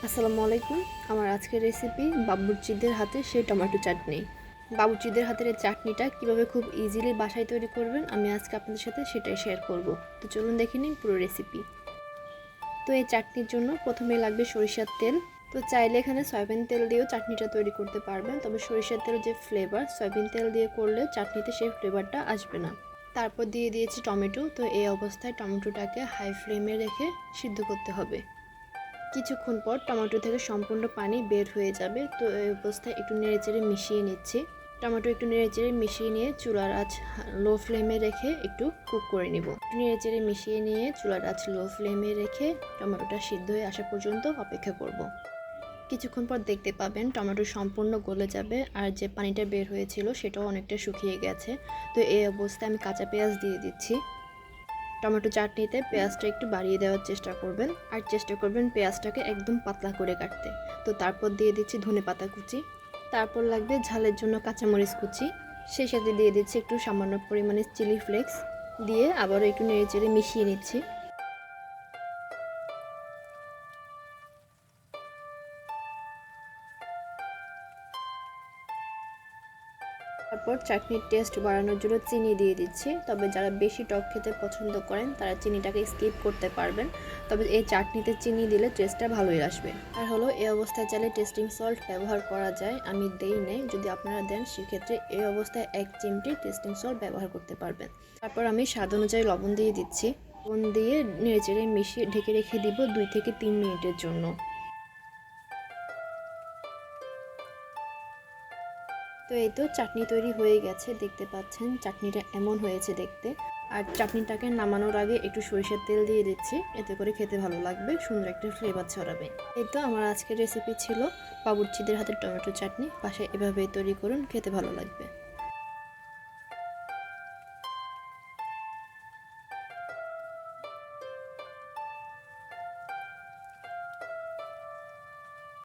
আসসালামু আলাইকুম। আমার আজকের রেসিপি বাবুর্চিদের হাতে সেই টমেটো চাটনি। বাবুর্চিদের হাতের এই চাটনিটা কীভাবে খুব ইজিলি বাসায় তৈরি করবেন আমি আজকে আপনাদের সাথে সেটাই শেয়ার করব। তো চলুন দেখে নিন পুরো রেসিপি। তো এই চাটনির জন্য প্রথমে লাগবে সরিষার তেল। তো চাইলে এখানে সয়াবিন তেল দিয়েও চাটনিটা তৈরি করতে পারবেন, তবে সরিষার তেলের যে ফ্লেভার সয়াবিন তেল দিয়ে করলে চাটনিতে সেই ফ্লেভারটা আসবে না। তারপর দিয়ে দিয়েছি টমেটো। তো এই অবস্থায় টমেটোটাকে হাই ফ্লেমে রেখে সিদ্ধ করতে হবে। কিছুক্ষণ পর টমেটো থেকে সম্পূর্ণ পানি বের হয়ে যাবে। তো এই অবস্থায় একটু নেড়েচেড়ে মিশিয়ে নিচ্ছি। টমেটো একটু নেড়েচেড়ে মিশিয়ে নিয়ে চুলার আঁচ লো ফ্লেমে রেখে একটু কুক করে নিব। নেড়েচেড়ে মিশিয়ে নিয়ে চুলার আঁচ লো ফ্লেমে রেখে টমেটোটা সিদ্ধ হয়ে আসা পর্যন্ত অপেক্ষা করব। কিছুক্ষণ পর দেখতে পাবেন টমেটো সম্পূর্ণ গলে যাবে আর যে পানিটা বের হয়েছিল সেটাও অনেকটা শুকিয়ে গেছে। তো এই অবস্থায় আমি কাঁচা পেঁয়াজ দিয়ে দিচ্ছি। টমেটো চাটনিতে পেঁয়াজটা একটু বাড়িয়ে দেওয়ার চেষ্টা করবেন, আর চেষ্টা করবেন পেঁয়াজটাকে একদম পাতলা করে কাটতে। তো তারপর দিয়ে দিচ্ছি ধনেপাতা কুচি, তারপর লাগবে ঝালের জন্য কাঁচামরিচ কুচি, সেই সাথে দিয়ে দিচ্ছি একটু সামান্য পরিমাণে চিলি ফ্লেক্স, দিয়ে আবারও একটু নেড়েচেড়ে মিশিয়ে নিচ্ছি। তারপর চাটনির টেস্ট বাড়ানোর জন্য চিনি দিয়ে দিচ্ছি, তবে যারা বেশি টক খেতে পছন্দ করেন তারা চিনিটাকে স্কিপ করতে পারবেন, তবে এই চাটনিতে চিনি দিলে টেস্টটা ভালোই আসবে। আর হলো এই অবস্থায় চাইলে টেস্টিং সল্ট ব্যবহার করা যায়, আমি দেই নেই, যদি আপনারা দেন সেক্ষেত্রে এই অবস্থায় 1 চিমটি টেস্টিং সল্ট ব্যবহার করতে পারবেন। তারপর আমি স্বাদ অনুযায়ী লবণ দিয়ে দিচ্ছি। লবণ দিয়ে নেড়েচেড়ে মিশিয়ে ঢেকে রেখে দিব 2 থেকে 3 মিনিটের জন্য। তো এই তো চাটনি তৈরি হয়ে গেছে, দেখতে পাচ্ছেন চাটনিটা এমন হয়েছে দেখতে। আর চাটনিটাকে নামানোর আগে একটু সরিষার তেল দিয়ে দিচ্ছি, এতে করে খেতে ভালো লাগবে, সুন্দর একটা ফ্লেভার ছড়াবে। এই তো আমার আজকের রেসিপি ছিল বাবুর্চিদের হাতের টমেটো চাটনি। বাসায় এভাবেই তৈরি করুন, খেতে ভালো লাগবে।